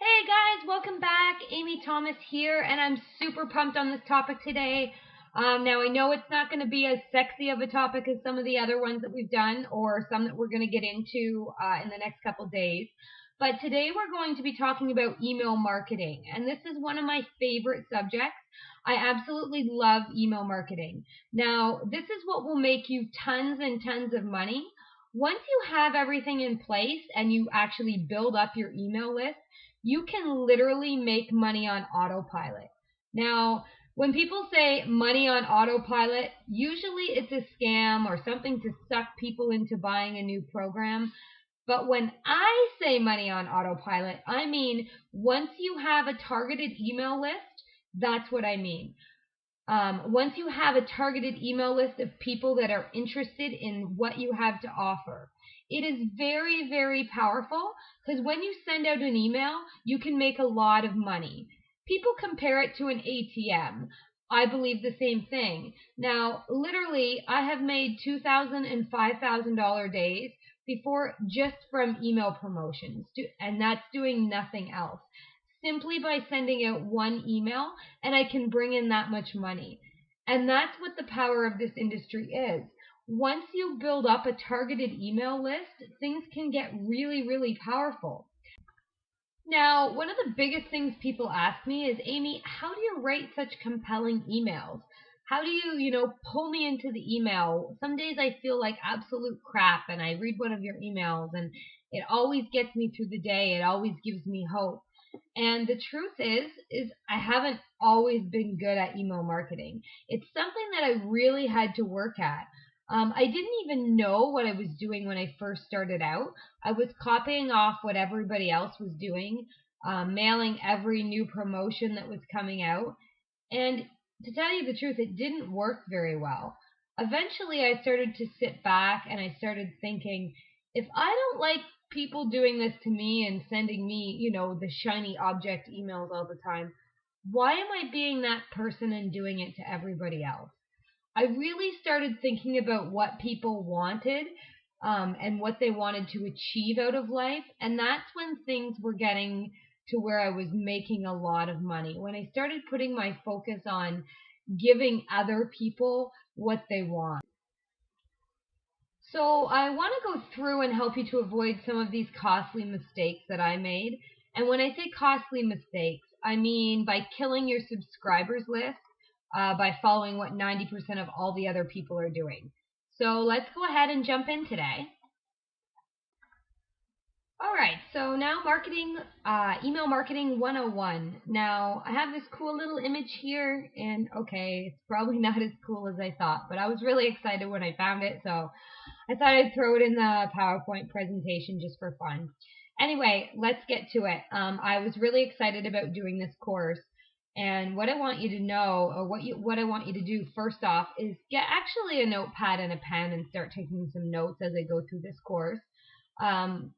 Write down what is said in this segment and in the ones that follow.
Hey guys, welcome back. Amy Thomas here, and I'm super pumped on this topic today. Now, I know it's not going to be as sexy of a topic as some of the other ones that we've done, or some that we're going to get into in the next couple days. But today we're going to be talking about email marketing, and this is one of my favorite subjects. I absolutely love email marketing. Now, this is what will make you tons and tons of money. Once you have everything in place and you actually build up your email list, you can literally make money on autopilot. Now, when people say money on autopilot, usually it's a scam or something to suck people into buying a new program. But when I say money on autopilot, I mean once you have a targeted email list, that's what I mean. Once you have a targeted email list of people that are interested in what you have to offer, it is very, very powerful because when you send out an email, you can make a lot of money. People compare it to an ATM. I believe the same thing. Now, literally, I have made $2,000 and $5,000 days before just from email promotions, and that's doing nothing else simply by sending out one email, and I can bring in that much money. And that's what the power of this industry is. Once you build up a targeted email list, things can get really, really powerful. Now, one of the biggest things people ask me is, Amy, how do you write such compelling emails? How do you pull me into the email? Some days I feel like absolute crap and I read one of your emails and it always gets me through the day. It always gives me hope. And the truth is I haven't always been good at email marketing. It's something that I really had to work at. I didn't even know what I was doing when I first started out. I was copying off what everybody else was doing, mailing every new promotion that was coming out. And to tell you the truth, it didn't work very well. Eventually, I started to sit back and I started thinking, if I don't like people doing this to me and sending me, the shiny object emails all the time, why am I being that person and doing it to everybody else? I really started thinking about what people wanted and what they wanted to achieve out of life. And that's when things were getting to where I was making a lot of money. When I started putting my focus on giving other people what they want. So I want to go through and help you to avoid some of these costly mistakes that I made. And when I say costly mistakes, I mean by killing your subscribers list by following what 90% of all the other people are doing. So let's go ahead and jump in today. All right, so now email marketing 101. Now, I have this cool little image here, and okay, it's probably not as cool as I thought, but I was really excited when I found it, so I thought I'd throw it in the PowerPoint presentation just for fun. Anyway, let's get to it. I was really excited about doing this course, and what I want you to know, or what I want you to do first off, is get actually a notepad and a pen and start taking some notes as I go through this course.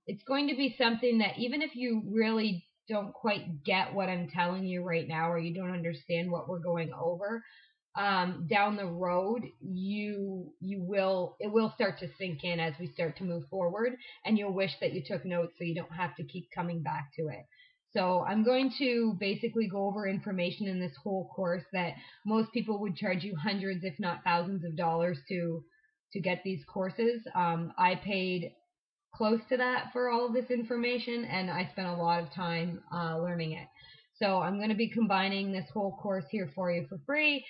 It's going to be something that even if you really don't quite get what I'm telling you right now, or you don't understand what we're going over, down the road, it will start to sink in as we start to move forward, and you'll wish that you took notes so you don't have to keep coming back to it. So I'm going to basically go over information in this whole course that most people would charge you hundreds, if not thousands of dollars to get these courses. I paid close to that for all of this information, and I spent a lot of time learning it. So I'm going to be combining this whole course here for you for free,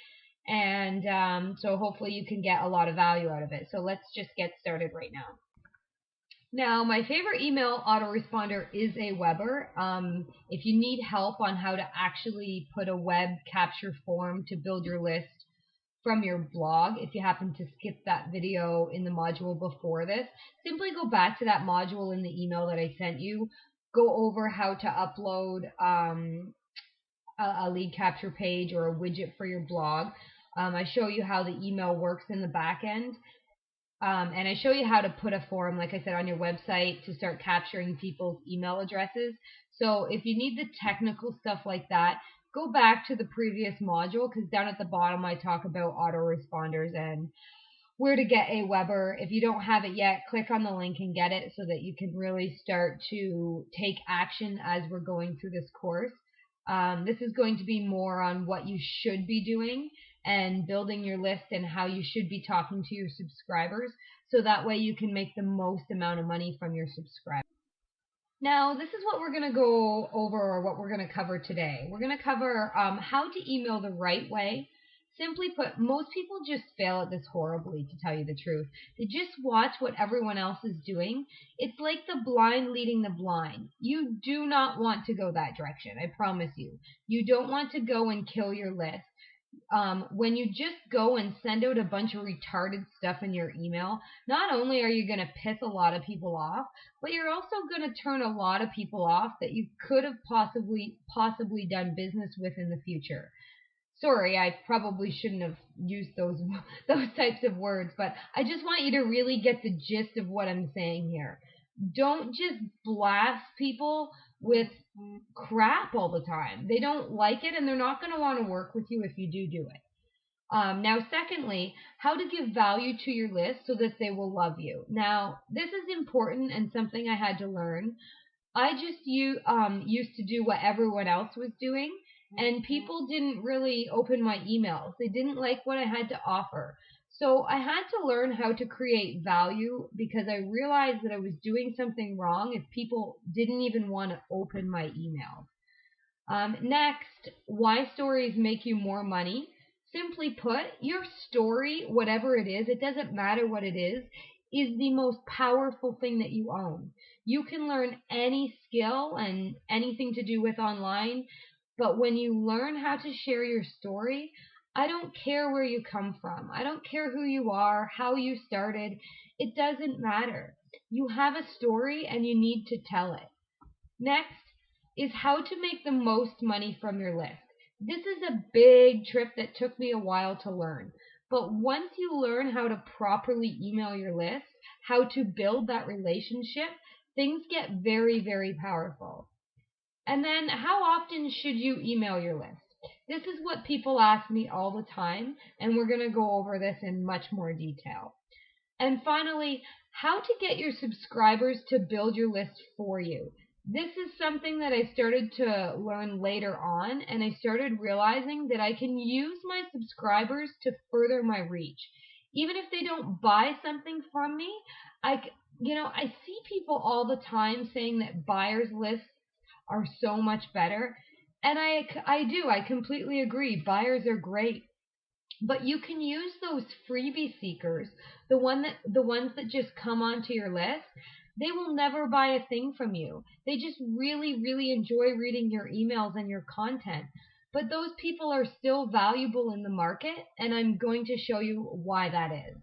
and so hopefully you can get a lot of value out of it. So let's just get started right now. Now, my favorite email autoresponder is a Weber. If you need help on how to actually put a web capture form to build your list from your blog, if you happen to skip that video in the module before this, simply go back to that module in the email that I sent you. Go over how to upload a lead capture page or a widget for your blog. I show you how the email works in the back end. And I show you how to put a form, like I said, on your website to start capturing people's email addresses. So if you need the technical stuff like that, go back to the previous module, because down at the bottom I talk about autoresponders and where to get Aweber. If you don't have it yet, click on the link and get it so that you can really start to take action as we're going through this course. This is going to be more on what you should be doing and building your list and how you should be talking to your subscribers, so that way you can make the most amount of money from your subscribers. Now, this is what we're going to go over, or what we're going to cover today. We're going to cover how to email the right way. Simply put, most people just fail at this horribly, to tell you the truth. They just watch what everyone else is doing. It's like the blind leading the blind. You do not want to go that direction, I promise you. You don't want to go and kill your list. When you just go and send out a bunch of retarded stuff in your email, not only are you going to piss a lot of people off, but you're also going to turn a lot of people off that you could have possibly done business with in the future. Sorry, I probably shouldn't have used those types of words, but I just want you to really get the gist of what I'm saying here. Don't just blast people with crap all the time. They don't like it, and they're not going to want to work with you if you do it. Now, secondly, how to give value to your list so that they will love you. Now, this is important and something I had to learn. I just used to do what everyone else was doing, and people didn't really open my emails. They didn't like what I had to offer. So I had to learn how to create value, because I realized that I was doing something wrong if people didn't even want to open my emails. Next, why stories make you more money. Simply put, your story, whatever it is, it doesn't matter what it is the most powerful thing that you own. You can learn any skill and anything to do with online, but when you learn how to share your story, I don't care where you come from. I don't care who you are, how you started. It doesn't matter. You have a story and you need to tell it. Next is how to make the most money from your list. This is a big trick that took me a while to learn. But once you learn how to properly email your list, how to build that relationship, things get very, very powerful. And then, how often should you email your list? This is what people ask me all the time, and we're going to go over this in much more detail. And finally, how to get your subscribers to build your list for you. This is something that I started to learn later on, and I started realizing that I can use my subscribers to further my reach. Even if they don't buy something from me, I see people all the time saying that buyers lists are so much better, and I completely agree. Buyers are great. But you can use those freebie seekers, the ones that just come onto your list. They will never buy a thing from you. They just really, really enjoy reading your emails and your content. But those people are still valuable in the market, and I'm going to show you why that is.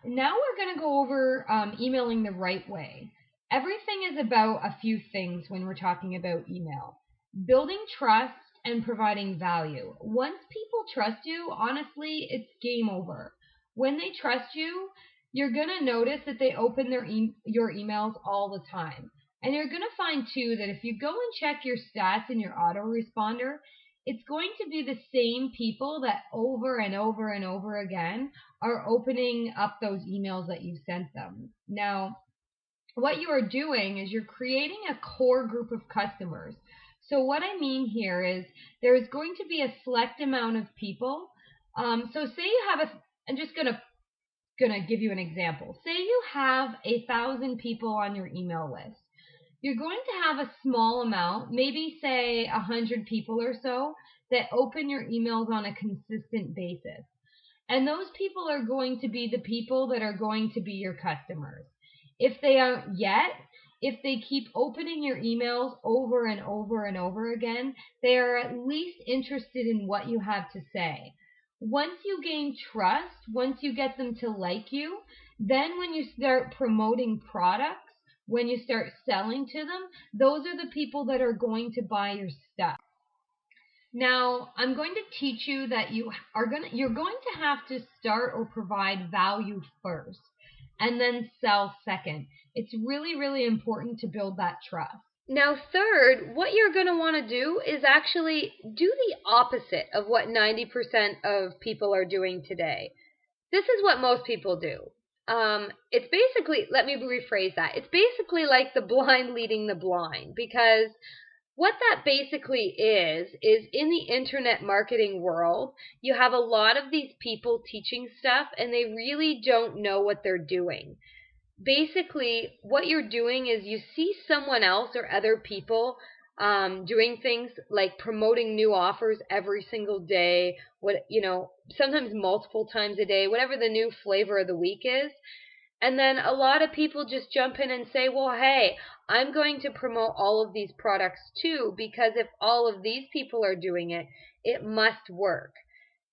Now we're going to go over emailing the right way. Everything is about a few things when we're talking about email. Building trust and providing value. Once people trust you, honestly, it's game over. When they trust you, you're going to notice that they open your emails all the time. And you're going to find, too, that if you go and check your stats in your autoresponder, it's going to be the same people that over and over and over again are opening up those emails that you sent them. Now, what you are doing is you're creating a core group of customers. So what I mean here is there is going to be a select amount of people. So say you have I'm just gonna give you an example. Say you have 1,000 people on your email list. You're going to have a small amount, maybe say 100 people or so, that open your emails on a consistent basis. And those people are going to be the people that are going to be your customers. If they aren't yet, if they keep opening your emails over and over and over again, they are at least interested in what you have to say. Once you gain trust, once you get them to like you, then when you start promoting products, when you start selling to them, those are the people that are going to buy your stuff. Now, I'm going to teach you that you're going to have to start or provide value first and then sell second. It's really, really important to build that trust. Now, third, what you're going to want to do is actually do the opposite of what 90% of people are doing today. this is what most people do. It's basically, let me rephrase that. It's basically like the blind leading the blind, because what that basically is in the internet marketing world, you have a lot of these people teaching stuff and they really don't know what they're doing. Basically, what you're doing is you see someone else or other people doing things like promoting new offers every single day, sometimes multiple times a day, whatever the new flavor of the week is. And then a lot of people just jump in and say, well, hey, I'm going to promote all of these products too, because if all of these people are doing it, it must work.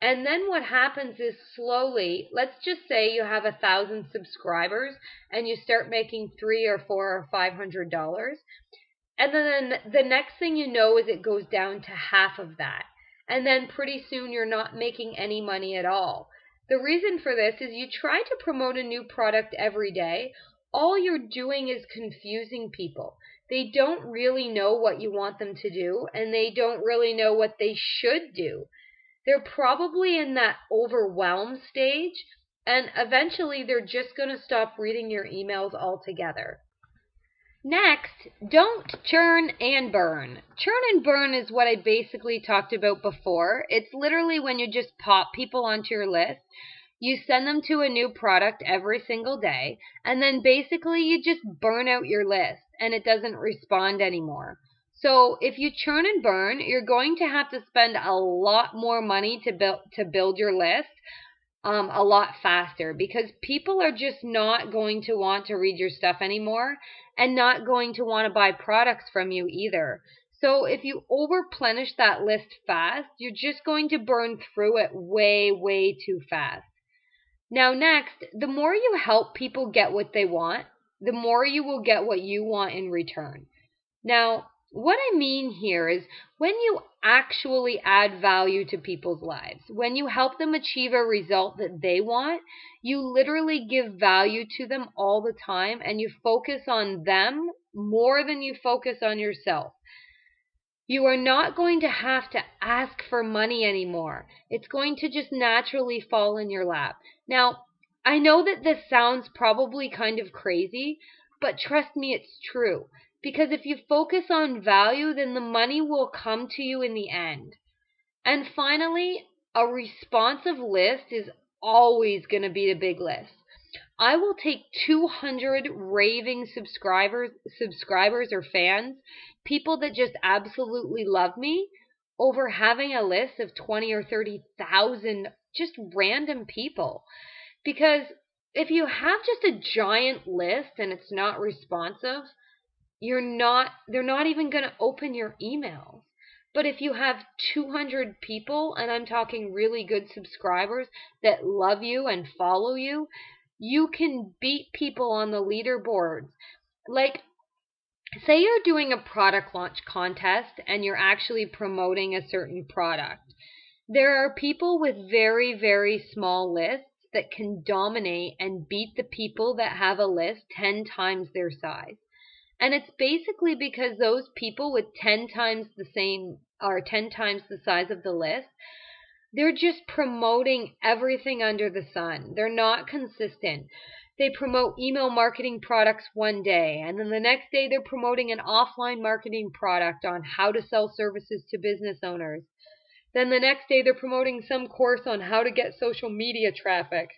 And then what happens is slowly, let's just say you have 1,000 subscribers and you start making $300 or $400 or $500. And then the next thing you know is it goes down to half of that. And then pretty soon you're not making any money at all. The reason for this is you try to promote a new product every day. All you're doing is confusing people. They don't really know what you want them to do, and they don't really know what they should do. They're probably in that overwhelmed stage, and eventually they're just going to stop reading your emails altogether. Next, don't churn and burn. Churn and burn is what I basically talked about before. It's literally when you just pop people onto your list. You send them to a new product every single day, and then basically you just burn out your list and it doesn't respond anymore. So if you churn and burn, you're going to have to spend a lot more money to build your list a lot faster, because people are just not going to want to read your stuff anymore and not going to want to buy products from you either. So if you overplenish that list fast, you're just going to burn through it way, way too fast. Now, next, the more you help people get what they want, the more you will get what you want in return. Now, what I mean here is when you actually add value to people's lives, when you help them achieve a result that they want, you literally give value to them all the time and you focus on them more than you focus on yourself. You are not going to have to ask for money anymore. It's going to just naturally fall in your lap. Now, I know that this sounds probably kind of crazy, but trust me, it's true. Because if you focus on value, then the money will come to you in the end. And finally, a responsive list is always going to be the big list. I will take 200 raving subscribers or fans, people that just absolutely love me, over having a list of 20 or 30,000 just random people. Because if you have just a giant list and it's not responsive, they're not even going to open your emails. But if you have 200 people, and I'm talking really good subscribers that love you and follow you, you can beat people on the leaderboards. Like, say you're doing a product launch contest and you're actually promoting a certain product. There are people with very, very small lists that can dominate and beat the people that have a list 10 times their size. And it's basically because those people with 10 times the size of the list, they're just promoting everything under the sun. They're not consistent. They promote email marketing products one day, and then the next day they're promoting an offline marketing product on how to sell services to business owners. Then the next day they're promoting some course on how to get social media traffic.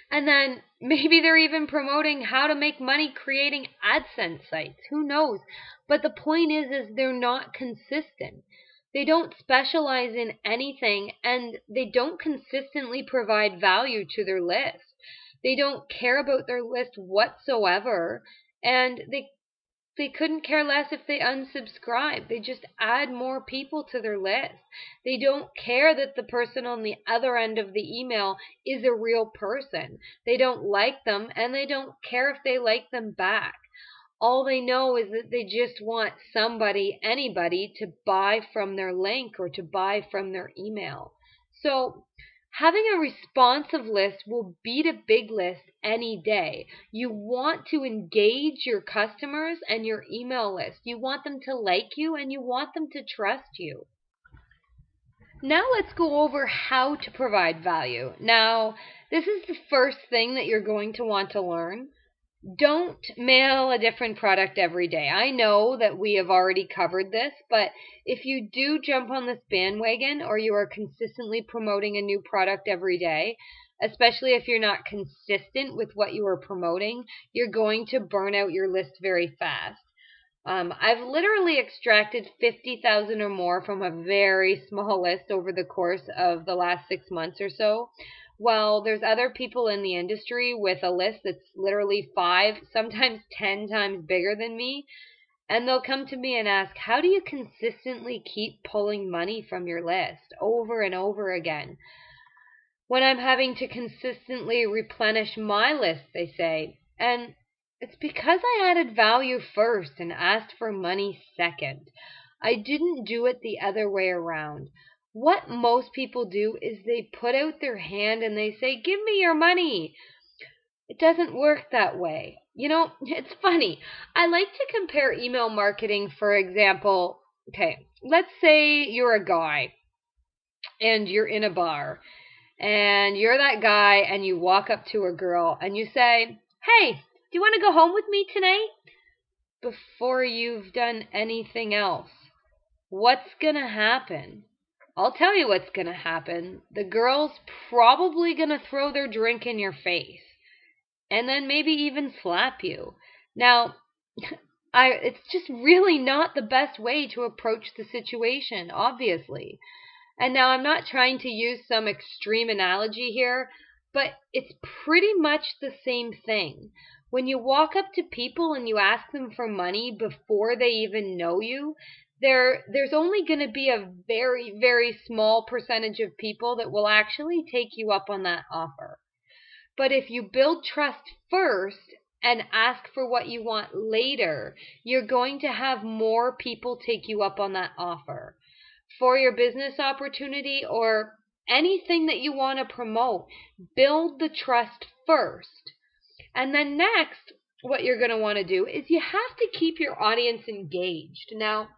And then maybe they're even promoting how to make money creating AdSense sites. Who knows? But the point is they're not consistent. They don't specialize in anything, and they don't consistently provide value to their list. They don't care about their list whatsoever, and they couldn't care less if they unsubscribe. They just add more people to their list. They don't care that the person on the other end of the email is a real person. They don't like them, and they don't care if they like them back. All they know is that they just want anybody to buy from their link or to buy from their email. So having a responsive list will beat a big list any day. You want to engage your customers and your email list. You want them to like you and you want them to trust you. Now let's go over how to provide value. Now, this is the first thing that you're going to want to learn. Don't mail a different product every day. I know that we have already covered this, but if you do jump on this bandwagon or you are consistently promoting a new product every day, especially if you're not consistent with what you are promoting, you're going to burn out your list very fast. I've literally extracted 50,000 or more from a very small list over the course of the last 6 months or so. While there's other people in the industry with a list that's literally 5, sometimes 10 times bigger than me, and they'll come to me and ask, how do you consistently keep pulling money from your list over and over again? When I'm having to consistently replenish my list, they say. And it's because I added value first and asked for money second. I didn't do it the other way around. What most people do is they put out their hand and they say, give me your money. It doesn't work that way. It's funny. I like to compare email marketing, for example. Okay, let's say you're a guy and you're in a bar and you're that guy and you walk up to a girl and you say, hey, do you want to go home with me tonight? Before you've done anything else, what's going to happen? I'll tell you what's going to happen. The girl's probably going to throw their drink in your face and then maybe even slap you. Now, it's just really not the best way to approach the situation, obviously. And now I'm not trying to use some extreme analogy here, but it's pretty much the same thing. When you walk up to people and you ask them for money before they even know you, there's only going to be a very, very small percentage of people that will actually take you up on that offer. But if you build trust first and ask for what you want later, you're going to have more people take you up on that offer. For your business opportunity or anything that you want to promote, build the trust first. And then next, what you're going to want to do is you have to keep your audience engaged. Now,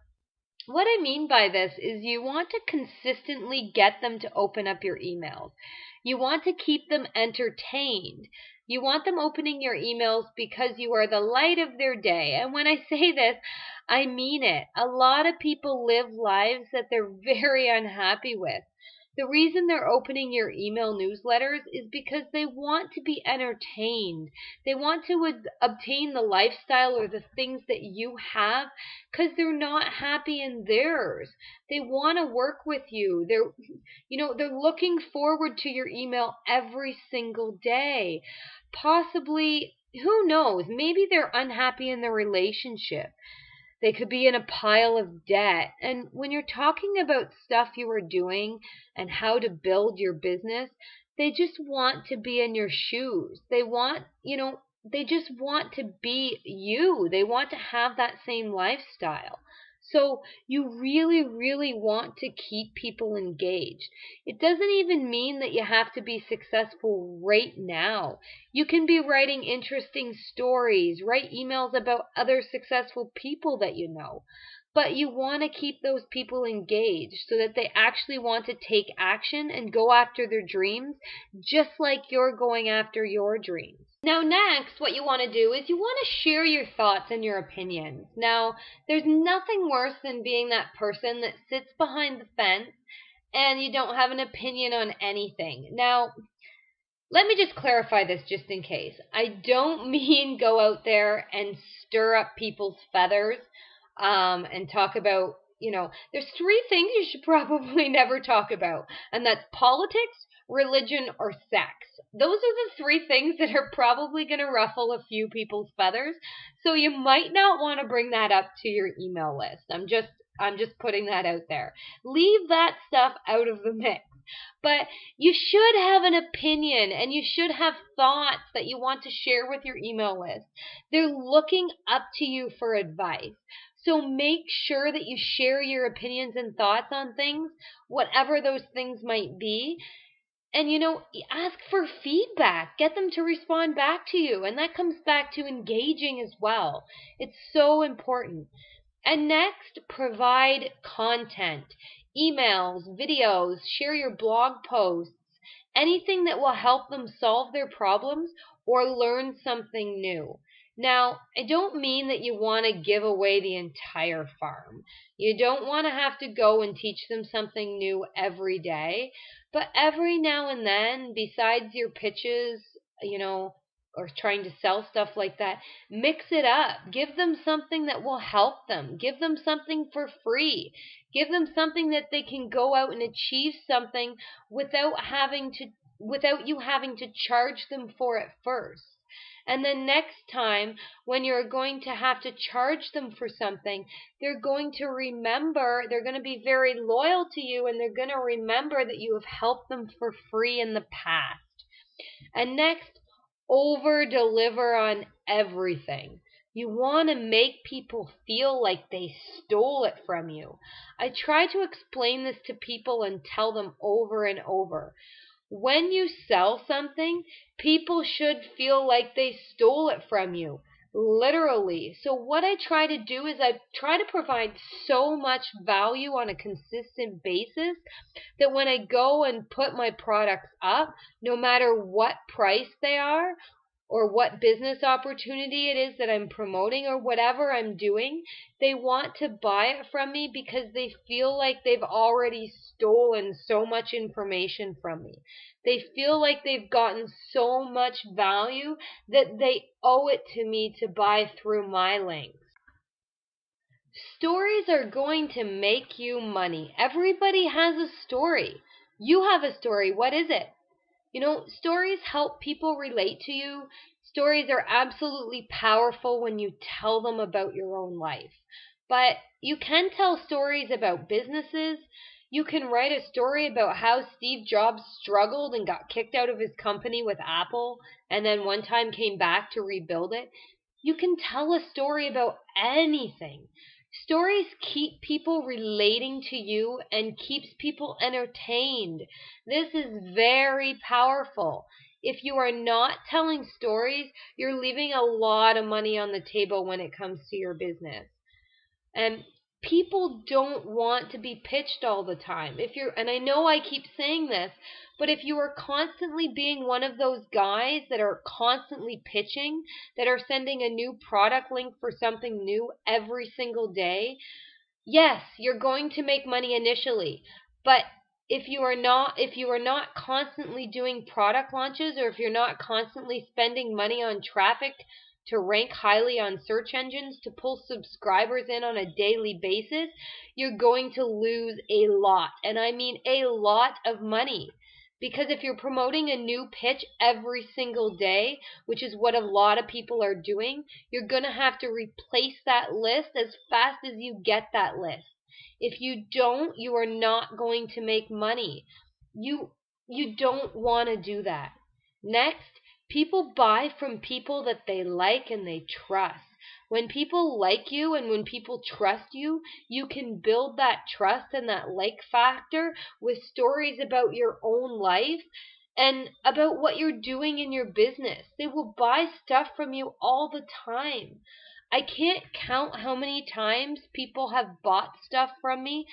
what I mean by this is you want to consistently get them to open up your emails. You want to keep them entertained. You want them opening your emails because you are the light of their day. And when I say this, I mean it. A lot of people live lives that they're very unhappy with. The reason they're opening your email newsletters is because they want to be entertained. They want to obtain the lifestyle or the things that you have because they're not happy in theirs. They want to work with you. They're looking forward to your email every single day. Possibly, who knows, maybe they're unhappy in their relationship. They could be in a pile of debt. And when you're talking about stuff you are doing and how to build your business, they just want to be in your shoes. They just want to be you. They want to have that same lifestyle. So you really, really want to keep people engaged. It doesn't even mean that you have to be successful right now. You can be writing interesting stories, write emails about other successful people that you know. But you want to keep those people engaged so that they actually want to take action and go after their dreams, just like you're going after your dreams. Now, next, what you want to do is you want to share your thoughts and your opinions. Now, there's nothing worse than being that person that sits behind the fence and you don't have an opinion on anything. Now, let me just clarify this just in case. I don't mean go out there and stir up people's feathers and talk about, there's 3 things you should probably never talk about, and that's politics, religion, or sex. Those are the 3 things that are probably going to ruffle a few people's feathers, so you might not want to bring that up to your email list. I'm just putting that out there. Leave that stuff out of the mix. But you should have an opinion and you should have thoughts that you want to share with your email list. They're looking up to you for advice. So make sure that you share your opinions and thoughts on things, whatever those things might be. And, ask for feedback. Get them to respond back to you. And that comes back to engaging as well. It's so important. And next, provide content, emails, videos, share your blog posts, anything that will help them solve their problems or learn something new. Now, I don't mean that you want to give away the entire farm. You don't want to have to go and teach them something new every day, but every now and then, besides your pitches, or trying to sell stuff like that, mix it up. Give them something that will help them. Give them something for free. Give them something that they can go out and achieve something without you having to charge them for it first. And then next time, when you're going to have to charge them for something, they're going to remember, they're going to be very loyal to you, and they're going to remember that you have helped them for free in the past. And next, over deliver on everything. You want to make people feel like they stole it from you. I try to explain this to people and tell them over and over. When you sell something, people should feel like they stole it from you. Literally. So what I try to do is I try to provide so much value on a consistent basis that when I go and put my products up, no matter what price they are, or what business opportunity it is that I'm promoting or whatever I'm doing, they want to buy it from me because they feel like they've already stolen so much information from me. They feel like they've gotten so much value that they owe it to me to buy through my links. Stories are going to make you money. Everybody has a story. You have a story. What is it? Stories help people relate to you. Stories are absolutely powerful when you tell them about your own life. But you can tell stories about businesses. You can write a story about how Steve Jobs struggled and got kicked out of his company with Apple and then one time came back to rebuild it. You can tell a story about anything. Stories keep people relating to you and keeps people entertained. This is very powerful. If you are not telling stories, you're leaving a lot of money on the table when it comes to your business. And people don't want to be pitched all the time. And I know I keep saying this, but if you are constantly being one of those guys that are constantly pitching, that are sending a new product link for something new every single day, yes, you're going to make money initially, but if you are not constantly doing product launches, or if you're not constantly spending money on traffic to rank highly on search engines to pull subscribers in on a daily basis, you're going to lose a lot, and I mean a lot of money. Because if you're promoting a new pitch every single day, which is what a lot of people are doing, you're going to have to replace that list as fast as you get that list. If you don't, you are not going to make money. You don't want to do that. Next, people buy from people that they like and they trust. When people like you and when people trust you, you can build that trust and that like factor with stories about your own life and about what you're doing in your business. They will buy stuff from you all the time. I can't count how many times people have bought stuff from me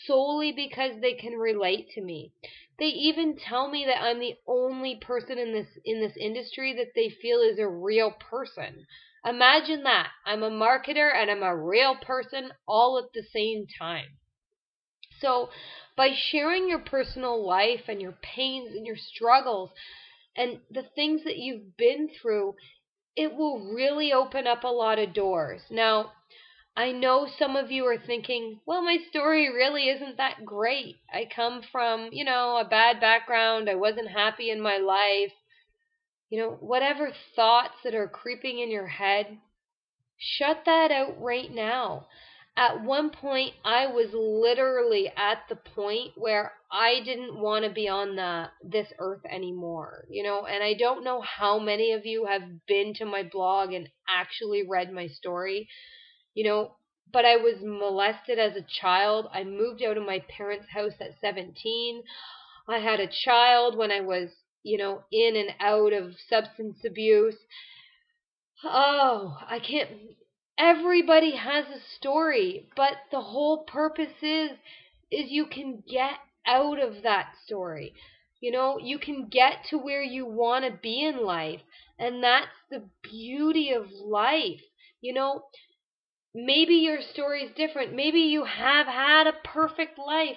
solely because they can relate to me. They even tell me that I'm the only person in this industry that they feel is a real person. Imagine that. I'm a marketer and I'm a real person all at the same time. So, by sharing your personal life and your pains and your struggles and the things that you've been through, it will really open up a lot of doors. Now, I know some of you are thinking, well, my story really isn't that great. I come from, a bad background. I wasn't happy in my life. Whatever thoughts that are creeping in your head, shut that out right now. At one point, I was literally at the point where I didn't want to be on this earth anymore, and I don't know how many of you have been to my blog and actually read my story, but I was molested as a child. I moved out of my parents' house at 17. I had a child when I was, in and out of substance abuse. Oh, I can't. Everybody has a story, but the whole purpose is you can get out of that story. You can get to where you want to be in life, and that's the beauty of life. You know, maybe your story is different. Maybe you have had a perfect life.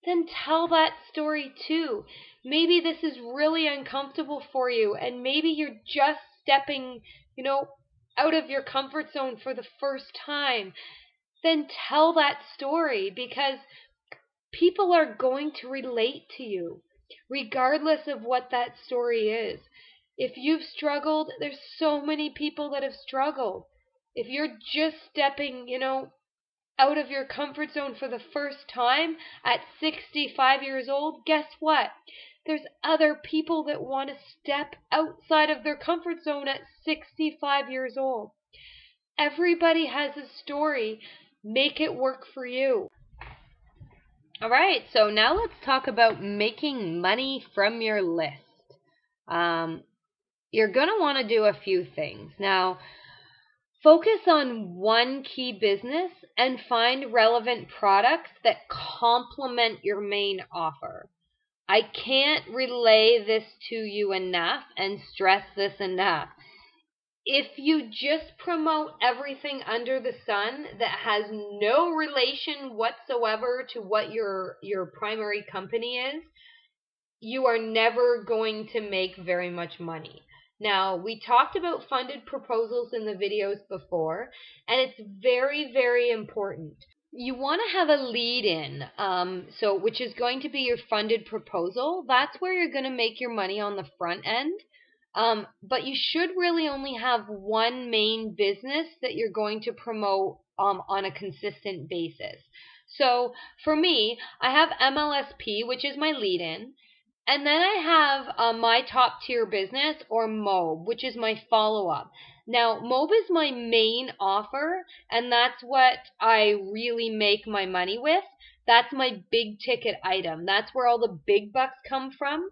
Then tell that story too. Maybe this is really uncomfortable for you, and maybe you're just stepping, you know, out of your comfort zone for the first time. Then tell that story, because people are going to relate to you, regardless of what that story is. If you've struggled, there's so many people that have struggled. If you're just stepping, out of your comfort zone for the first time at 65 years old, guess what? There's other people that want to step outside of their comfort zone at 65 years old. Everybody has a story. Make it work for you. All right, so now let's talk about making money from your list. You're going to want to do a few things. Now, focus on one key business and find relevant products that complement your main offer. I can't relay this to you enough and stress this enough. If you just promote everything under the sun that has no relation whatsoever to what your primary company is, you are never going to make very much money. Now, we talked about funded proposals in the videos before, and it's very, very important. You want to have a lead in, which is going to be your funded proposal. That's where you're going to make your money on the front end. But you should really only have one main business that you're going to promote on a consistent basis. So for me, I have MLSP, which is my lead in. And then I have my top tier business, or MOB, which is my follow-up. Now, MOB is my main offer, and that's what I really make my money with. That's my big ticket item. That's where all the big bucks come from.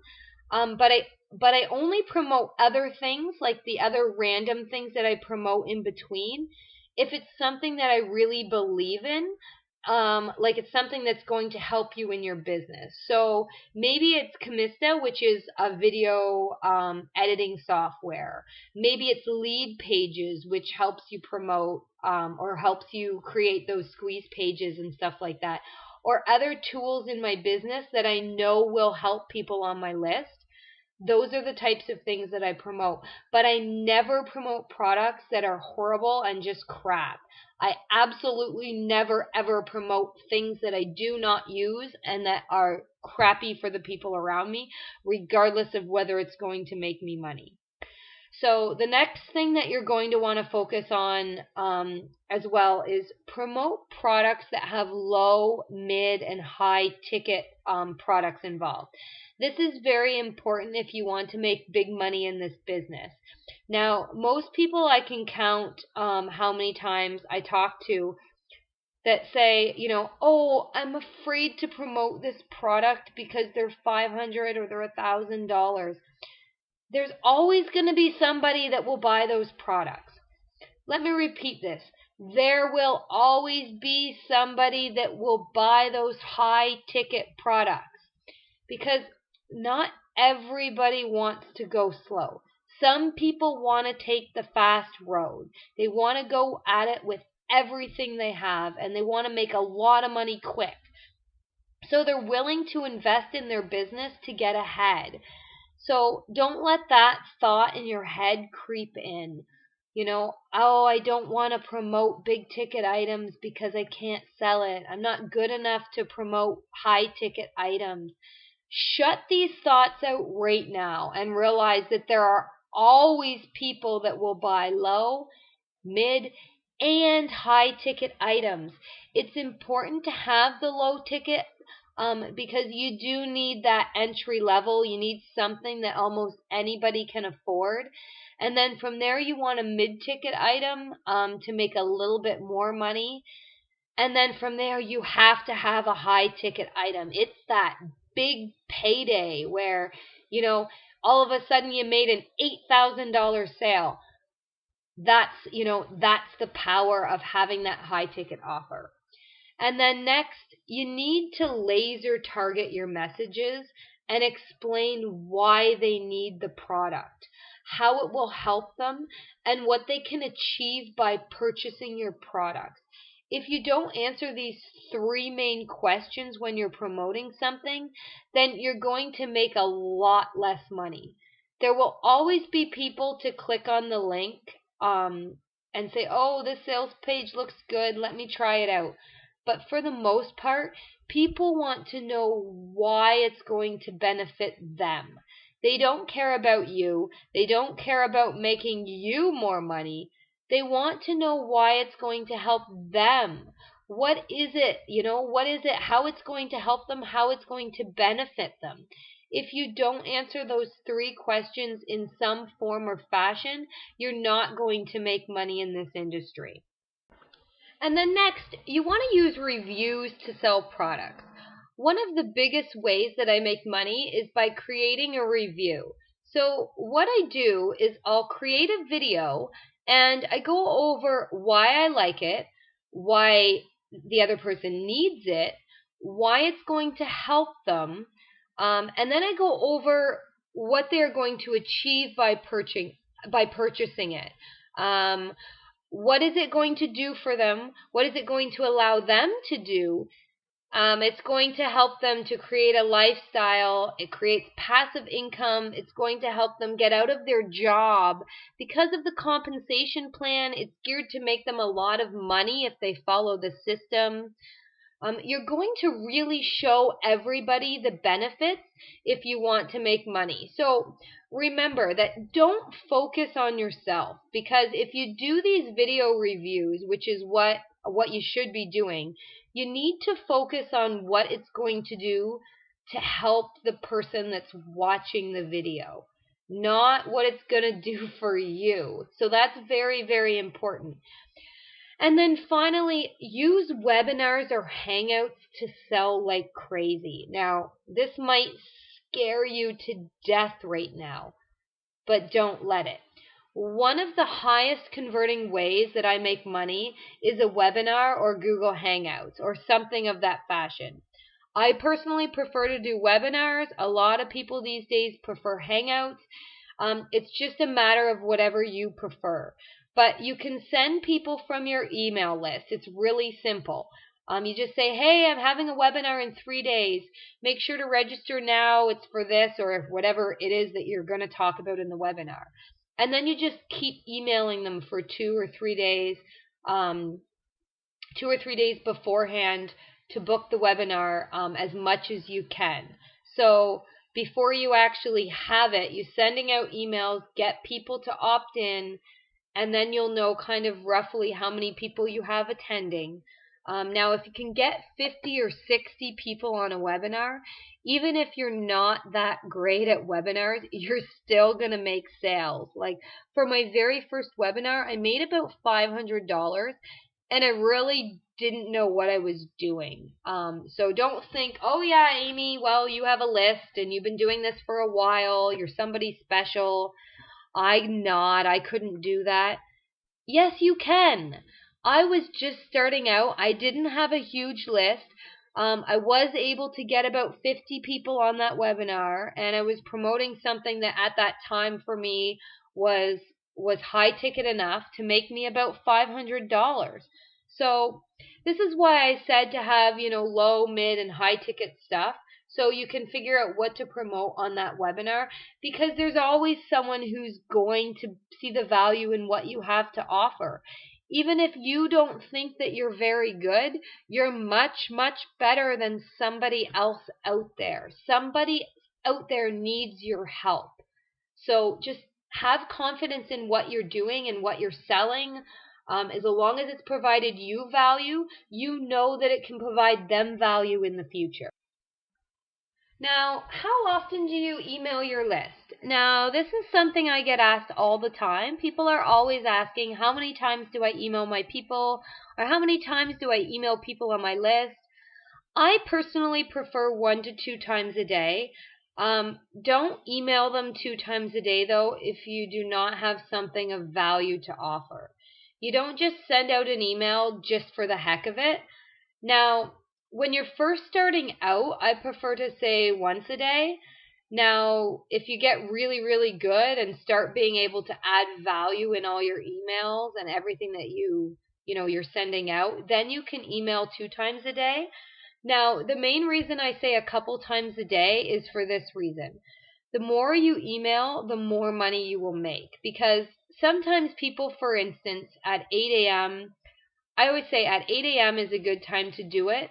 But I only promote other things, like the other random things that I promote in between, if it's something that I really believe in. Like it's something that's going to help you in your business. So maybe it's Camista, which is a video editing software. Maybe it's Lead Pages, which helps you promote or helps you create those squeeze pages and stuff like that. Or other tools in my business that I know will help people on my list. Those are the types of things that I promote. But I never promote products that are horrible and just crap. I absolutely never ever promote things that I do not use and that are crappy for the people around me, regardless of whether it's going to make me money. So the next thing that you're going to want to focus on as well is promote products that have low, mid, and high ticket products involved. This is very important if you want to make big money in this business. Now, most people I can count how many times I talk to that say, oh, I'm afraid to promote this product because they're $500 or they're $1,000. There's always going to be somebody that will buy those products. Let me repeat this. There will always be somebody that will buy those high ticket products, because not everybody wants to go slow. Some people want to take the fast road. They want to go at it with everything they have, and they want to make a lot of money quick. So they're willing to invest in their business to get ahead. So don't let that thought in your head creep in. Oh, I don't want to promote big ticket items because I can't sell it. I'm not good enough to promote high ticket items. Shut these thoughts out right now and realize that there are always people that will buy low, mid, and high ticket items. It's important to have the low ticket because you do need that entry level. You need something that almost anybody can afford. And then from there, you want a mid-ticket item to make a little bit more money. And then from there, you have to have a high-ticket item. It's that big payday where, all of a sudden you made an $8,000 sale. That's the power of having that high ticket offer. And then next, you need to laser target your messages and explain why they need the product, how it will help them, and what they can achieve by purchasing your product. If you don't answer these three main questions when you're promoting something, then you're going to make a lot less money. There will always be people to click on the link and say, oh, this sales page looks good, let me try it out. But for the most part, people want to know why it's going to benefit them. They don't care about you. They don't care about making you more money. They want to know why it's going to help them. What is it? What is it? How it's going to help them, how it's going to benefit them. If you don't answer those three questions in some form or fashion, you're not going to make money in this industry. And then next, you want to use reviews to sell products. One of the biggest ways that I make money is by creating a review. So what I do is I'll create a video and I go over why I like it, why the other person needs it, why it's going to help them, and then I go over what they're going to achieve by purchasing it. What is it going to do for them? What is it going to allow them to do? It's going to help them to create a lifestyle. It creates passive income. It's going to help them get out of their job. Because of the compensation plan, it's geared to make them a lot of money if they follow the system. You're going to really show everybody the benefits if you want to make money. So remember that don't focus on yourself, because if you do these video reviews, which is what you should be doing, you need to focus on what it's going to do to help the person that's watching the video, not what it's going to do for you. So that's very, very important. And then finally, use webinars or hangouts to sell like crazy. Now, this might scare you to death right now, but don't let it. One of the highest converting ways that I make money is a webinar or Google Hangouts or something of that fashion. I personally prefer to do webinars. A lot of people these days prefer Hangouts. It's just a matter of whatever you prefer. But you can send people from your email list. It's really simple. You just say, hey, I'm having a webinar in 3 days. Make sure to register now. It's for this or whatever it is that you're going to talk about in the webinar. And then you just keep emailing them for 2 or 3 days, 2 or 3 days beforehand to book the webinar as much as you can. So before you actually have it, you're sending out emails, get people to opt in, and then you'll know kind of roughly how many people you have attending. Now, if you can get 50 or 60 people on a webinar, even if you're not that great at webinars, you're still going to make sales. Like for my very first webinar, I made about $500, and I really didn't know what I was doing. So don't think, oh yeah, Amy, well, you have a list and you've been doing this for a while. You're somebody special. I'm not. I couldn't do that. Yes, you can. I was just starting out. I didn't have a huge list. I was able to get about 50 people on that webinar, and I was promoting something that at that time for me was high ticket enough to make me about $500. So this is why I said to have, low, mid, and high ticket stuff, so you can figure out what to promote on that webinar, because there's always someone who's going to see the value in what you have to offer. Even if you don't think that you're very good, you're much, much better than somebody else out there. Somebody out there needs your help. So just have confidence in what you're doing and what you're selling. As long as it's provided you value, you know that it can provide them value in the future. Now, how often do you email your list? Now, this is something I get asked all the time. People are always asking, how many times do I email my people? Or how many times do I email people on my list? I personally prefer 1 to 2 times a day. Don't email them 2 times a day though if you do not have something of value to offer. You don't just send out an email just for the heck of it. Now, when you're first starting out, I prefer to say once a day. Now, if you get really, really good and start being able to add value in all your emails and everything that you're sending out, then you can email 2 times a day. Now, the main reason I say a couple times a day is for this reason. The more you email, the more money you will make. Because sometimes people, for instance, at 8 a.m., I always say at 8 a.m. is a good time to do it.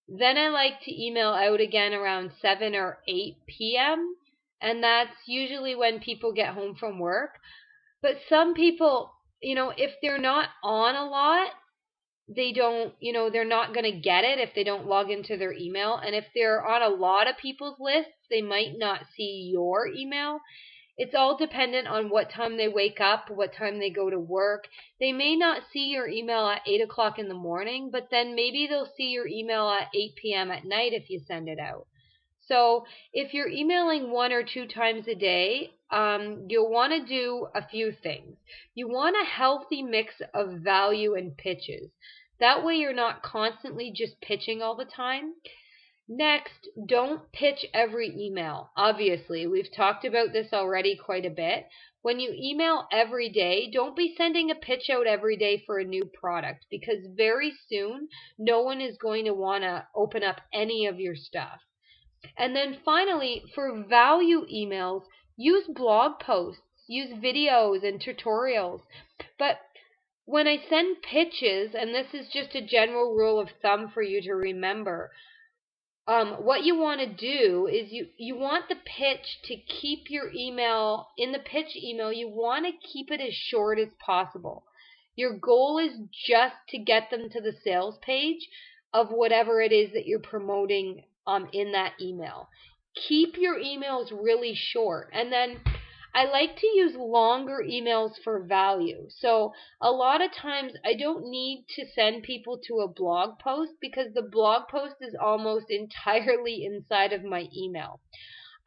Then I like to email out again around 7 or 8 p.m. And that's usually when people get home from work. But some people, if they're not on a lot, they're not going to get it if they don't log into their email. And if they're on a lot of people's lists, they might not see your email. It's all dependent on what time they wake up, what time they go to work. They may not see your email at 8 o'clock in the morning, but then maybe they'll see your email at 8 p.m. at night if you send it out. So if you're emailing 1 or 2 times a day, you'll want to do a few things. You want a healthy mix of value and pitches. That way you're not constantly just pitching all the time. Next, don't pitch every email. Obviously, we've talked about this already quite a bit. When you email every day, don't be sending a pitch out every day for a new product, because very soon no one is going to want to open up any of your stuff. And then finally, for value emails, use blog posts, use videos and tutorials. But when I send pitches, and this is just a general rule of thumb for you to remember, what you want to do is you want the pitch to keep your email, in the pitch email, you want to keep it as short as possible. Your goal is just to get them to the sales page of whatever it is that you're promoting in that email. Keep your emails really short. And then I like to use longer emails for value. So a lot of times I don't need to send people to a blog post because the blog post is almost entirely inside of my email.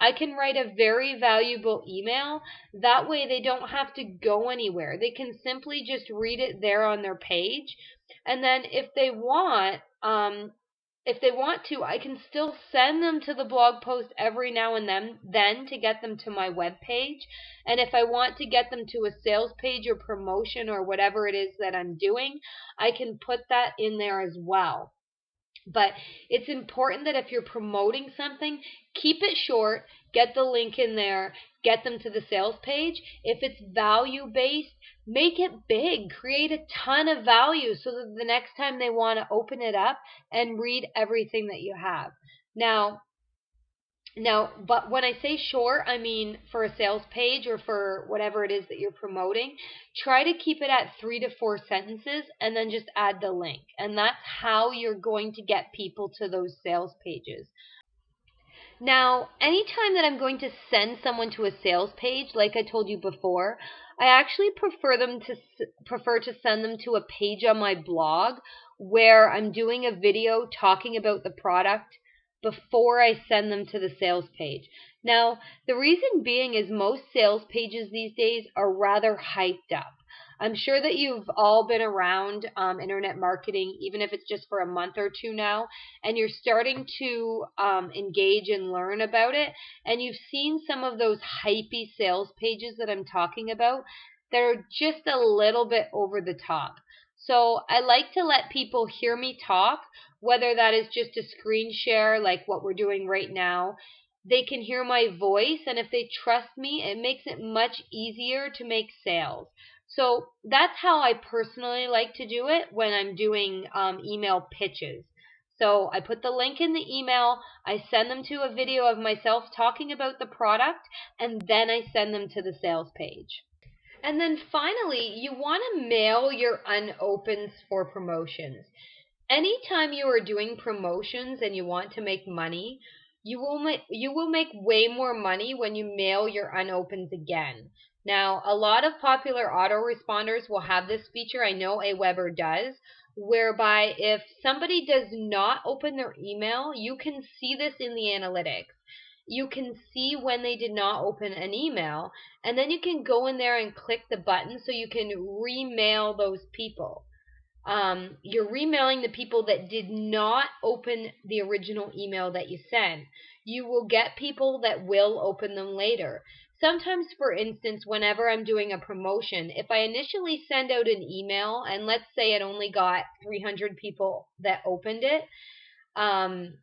I can write a very valuable email. That way they don't have to go anywhere. They can simply just read it there on their page. And then if they want to, I can still send them to the blog post every now and then to get them to my web page. And if I want to get them to a sales page or promotion or whatever it is that I'm doing, I can put that in there as well. But it's important that if you're promoting something, keep it short, get the link in there, get them to the sales page. If it's value based, make it big, create a ton of value so that the next time they want to open it up and read everything that you have. Now, but when I say short, I mean for a sales page or for whatever it is that you're promoting, try to keep it at 3 to 4 sentences and then just add the link. And that's how you're going to get people to those sales pages. Now, anytime that I'm going to send someone to a sales page, like I told you before, I actually prefer to send them to a page on my blog where I'm doing a video talking about the product before I send them to the sales page. Now, the reason being is most sales pages these days are rather hyped up. I'm sure that you've all been around internet marketing, even if it's just for a month or two now, and you're starting to engage and learn about it, and you've seen some of those hypey sales pages that I'm talking about that are just a little bit over the top. So I like to let people hear me talk, whether that is just a screen share like what we're doing right now. They can hear my voice, and if they trust me, it makes it much easier to make sales. So that's how I personally like to do it when I'm doing email pitches. So I put the link in the email, I send them to a video of myself talking about the product, and then I send them to the sales page. And then finally, you want to mail your unopens for promotions. Anytime you are doing promotions and you want to make money, you will make way more money when you mail your unopens again. Now, a lot of popular autoresponders will have this feature. I know Aweber does, whereby if somebody does not open their email, you can see this in the analytics. you can see when they did not open an email, and then you can go in there and click the button so you can remail those people. You're remailing the people that did not open the original email that you sent. You will get people that will open them later. Sometimes, for instance, whenever I'm doing a promotion, if I initially send out an email and let's say it only got 300 people that opened it, um,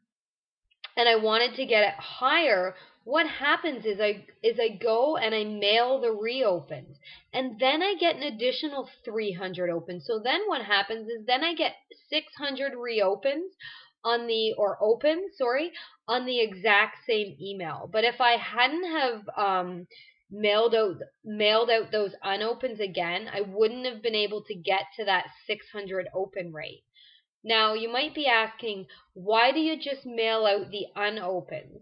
and I wanted to get it higher, what happens is I go and I mail the reopens, and then I get an additional 300 opens. So then what happens is then I get 600 reopens on the or opens, sorry, on the exact same email. But if I hadn't have mailed out those unopens again, I wouldn't have been able to get to that 600 open rate. Now, you might be asking, why do you just mail out the unopens?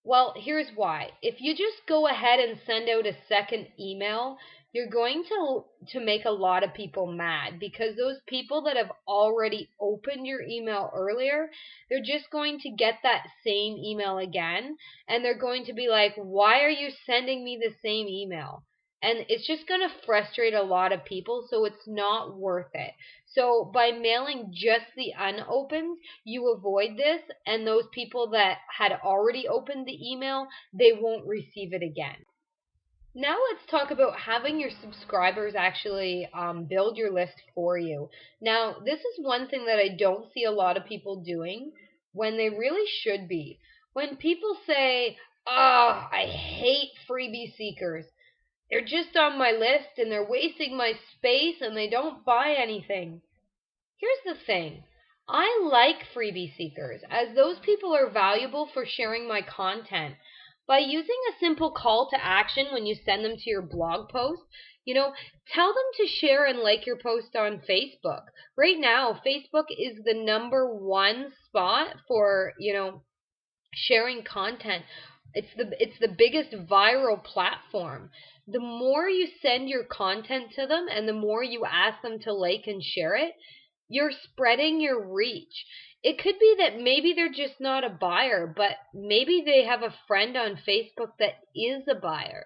Well, here's why. If you just go ahead and send out a second email, you're going to make a lot of people mad, because those people that have already opened your email earlier, they're just going to get that same email again, and they're going to be like, why are you sending me the same email? And it's just going to frustrate a lot of people, so it's not worth it. So by mailing just the unopens, you avoid this, and those people that had already opened the email, they won't receive it again. Now let's talk about having your subscribers actually build your list for you. Now, this is one thing that I don't see a lot of people doing when they really should be. When people say, oh, I hate freebie seekers. They're just on my list and they're wasting my space and they don't buy anything. Here's the thing. I like freebie seekers, as those people are valuable for sharing my content. By using a simple call to action when you send them to your blog post, tell them to share and like your post on Facebook. Right now, Facebook is the #1 spot for, sharing content. It's the biggest viral platform. The more you send your content to them and the more you ask them to like and share it, you're spreading your reach. It could be that maybe they're just not a buyer, but maybe they have a friend on Facebook that is a buyer.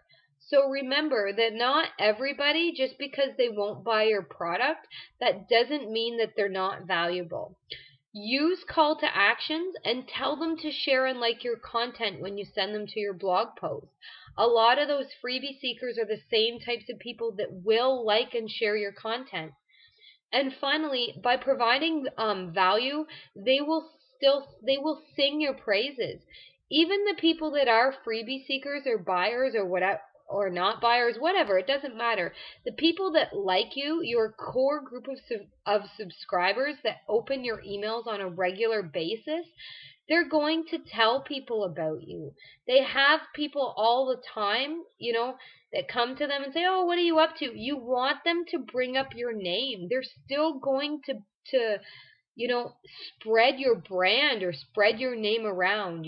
So remember that not everybody, just because they won't buy your product, that doesn't mean that they're not valuable. Use call to actions and tell them to share and like your content when you send them to your blog post. A lot of those freebie seekers are the same types of people that will like and share your content. And finally, by providing value, they will sing your praises. Even the people that are freebie seekers or buyers or whatever, or not buyers, whatever, it doesn't matter. The people that like you, your core group of subscribers that open your emails on a regular basis, they're going to tell people about you. They have people all the time, that come to them and say, "Oh, what are you up to?" You want them to bring up your name. They're still going to spread your brand or spread your name around,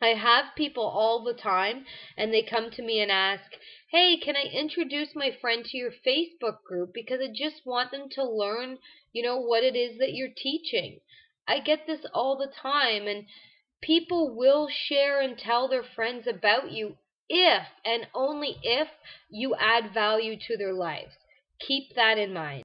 I have people all the time, and they come to me and ask, "Hey, can I introduce my friend to your Facebook group? Because I just want them to learn, what it is that you're teaching." I get this all the time, and people will share and tell their friends about you if and only if you add value to their lives. Keep that in mind.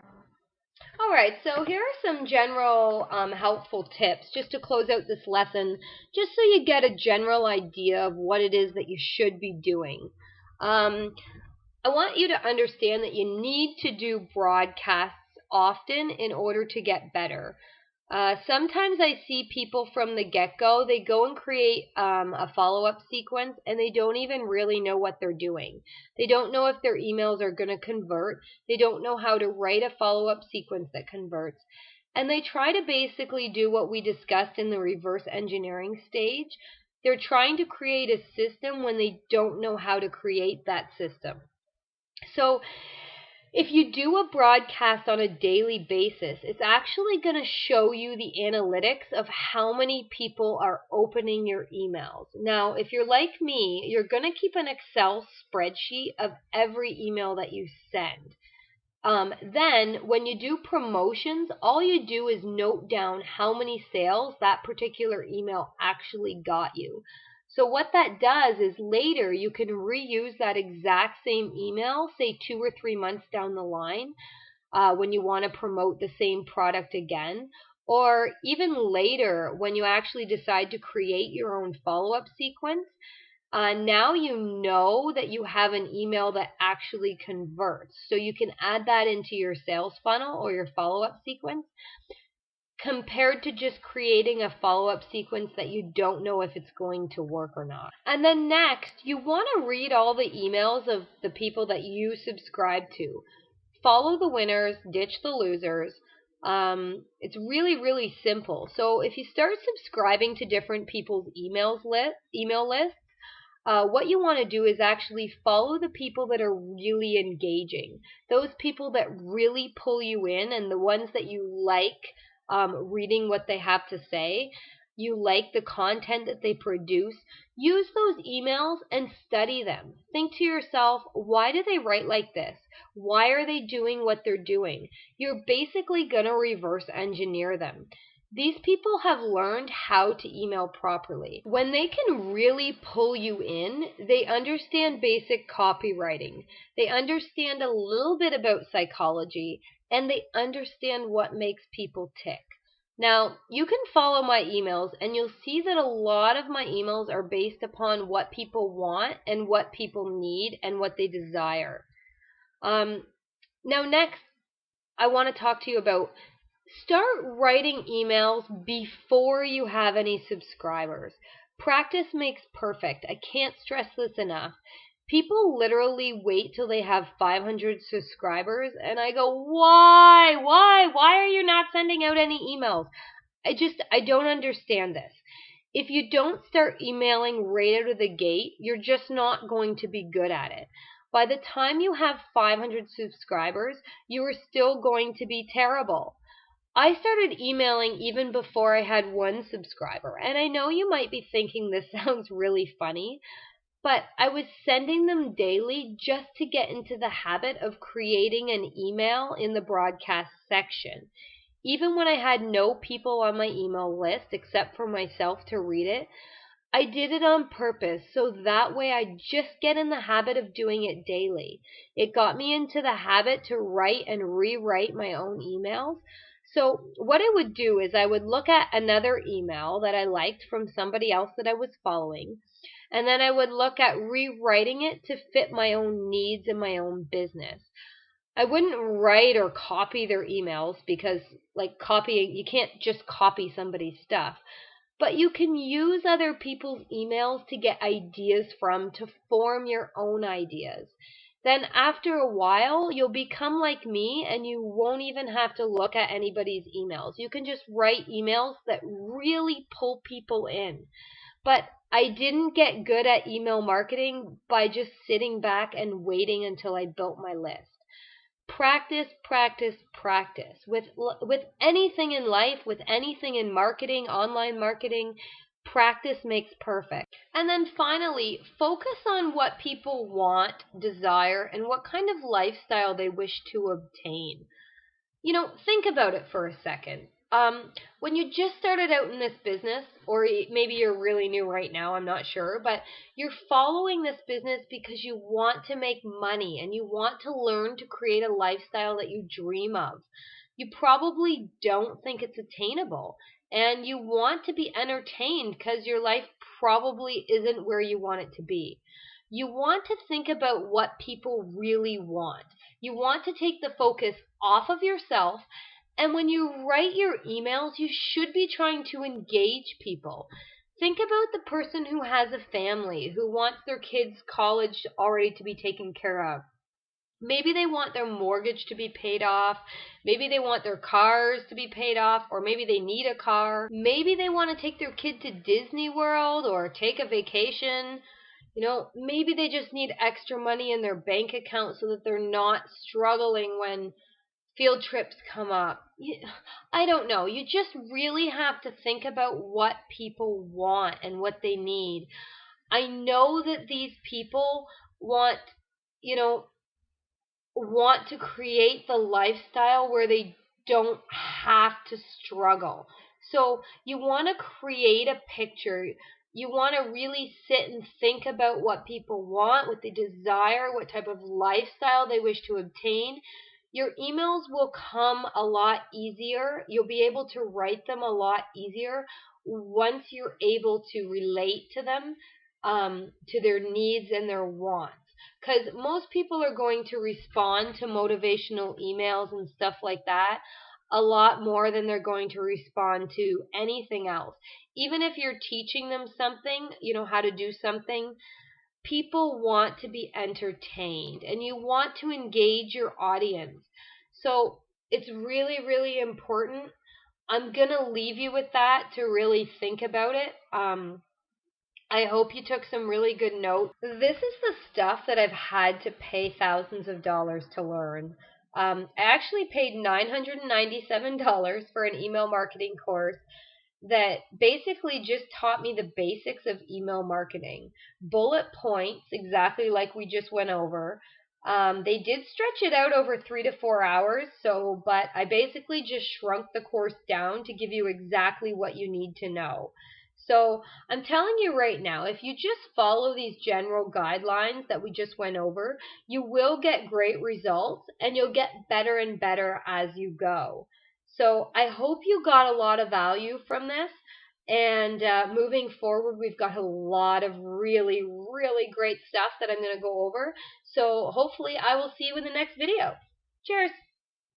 All right, so here are some general helpful tips just to close out this lesson, just so you get a general idea of what it is that you should be doing. I want you to understand that you need to do broadcasts often in order to get better. Sometimes I see people from the get-go, they go and create a follow-up sequence and they don't even really know what they're doing. They don't know if their emails are going to convert. They don't know how to write a follow-up sequence that converts. And they try to basically do what we discussed in the reverse engineering stage. They're trying to create a system when they don't know how to create that system. So if you do a broadcast on a daily basis, it's actually going to show you the analytics of how many people are opening your emails. Now, if you're like me, you're going to keep an Excel spreadsheet of every email that you send. Then, when you do promotions, all you do is note down how many sales that particular email actually got you. So what that does is later you can reuse that exact same email, say 2 or 3 months down the line, when you want to promote the same product again, or even later when you actually decide to create your own follow-up sequence. Now you know that you have an email that actually converts. So you can add that into your sales funnel or your follow-up sequence, compared to just creating a follow-up sequence that you don't know if it's going to work or not. And then next, you want to read all the emails of the people that you subscribe to. Follow the winners, ditch the losers. It's really, really simple. So if you start subscribing to different people's email lists, what you want to do is actually follow the people that are really engaging, those people that really pull you in, and the ones that you like reading what they have to say. You like the content that they produce. Use those emails and study them. Think to yourself, why do they write like this? Why are they doing what they're doing? You're basically going to reverse engineer them. These people have learned how to email properly. When they can really pull you in, they understand basic copywriting. They understand a little bit about psychology, and they understand what makes people tick. Now, you can follow my emails and you'll see that a lot of my emails are based upon what people want and what people need and what they desire. Now next, I want to talk to you about start writing emails before you have any subscribers. Practice makes perfect. I can't stress this enough. People literally wait till they have 500 subscribers, and I go, why? Why are you not sending out any emails? I don't understand this. If you don't start emailing right out of the gate, you're just not going to be good at it. By the time you have 500 subscribers, you are still going to be terrible. I started emailing even before I had 1 subscriber, and I know you might be thinking this sounds really funny, but I was sending them daily just to get into the habit of creating an email in the broadcast section. Even when I had no people on my email list except for myself to read it, I did it on purpose so that way I just get in the habit of doing it daily. It got me into the habit to write and rewrite my own emails. So what I would do is I would look at another email that I liked from somebody else that I was following, and then I would look at rewriting it to fit my own needs and my own business. I wouldn't write or copy their emails because, like, copying, you can't just copy somebody's stuff. But you can use other people's emails to get ideas from, to form your own ideas. Then after a while, you'll become like me and you won't even have to look at anybody's emails. You can just write emails that really pull people in. But I didn't get good at email marketing by just sitting back and waiting until I built my list. Practice, practice, practice. With anything in life, with anything in marketing, online marketing, practice makes perfect. And then finally, focus on what people want, desire, and what kind of lifestyle they wish to obtain. Think about it for a second. When you just started out in this business, or maybe you're really new right now, I'm not sure, but you're following this business because you want to make money and you want to learn to create a lifestyle that you dream of. You probably don't think it's attainable, and you want to be entertained because your life probably isn't where you want it to be. You want to think about what people really want. You want to take the focus off of yourself, and when you write your emails, you should be trying to engage people. Think about the person who has a family, who wants their kids' college already to be taken care of. Maybe they want their mortgage to be paid off. Maybe they want their cars to be paid off, or maybe they need a car. Maybe they want to take their kid to Disney World or take a vacation. Maybe they just need extra money in their bank account so that they're not struggling when field trips come up. I don't know. You just really have to think about what people want and what they need. I know that these people want to create the lifestyle where they don't have to struggle. So you want to create a picture You want to really sit and think about what people want, what they desire, what type of lifestyle they wish to obtain. Your emails will come a lot easier. You'll be able to write them a lot easier once you're able to relate to them, to their needs and their wants. Because most people are going to respond to motivational emails and stuff like that a lot more than they're going to respond to anything else. Even if you're teaching them something, how to do something, people want to be entertained and you want to engage your audience. So it's really, really important. I'm going to leave you with that to really think about it. I hope you took some really good notes. This is the stuff that I've had to pay thousands of dollars to learn. I actually paid $997 for an email marketing course that basically just taught me the basics of email marketing. Bullet points, exactly like we just went over. They did stretch it out over 3 to 4 hours, but I basically just shrunk the course down to give you exactly what you need to know. So I'm telling you right now, if you just follow these general guidelines that we just went over, you will get great results and you'll get better and better as you go. So I hope you got a lot of value from this. And moving forward, we've got a lot of really, really great stuff that I'm going to go over. So hopefully I will see you in the next video. Cheers.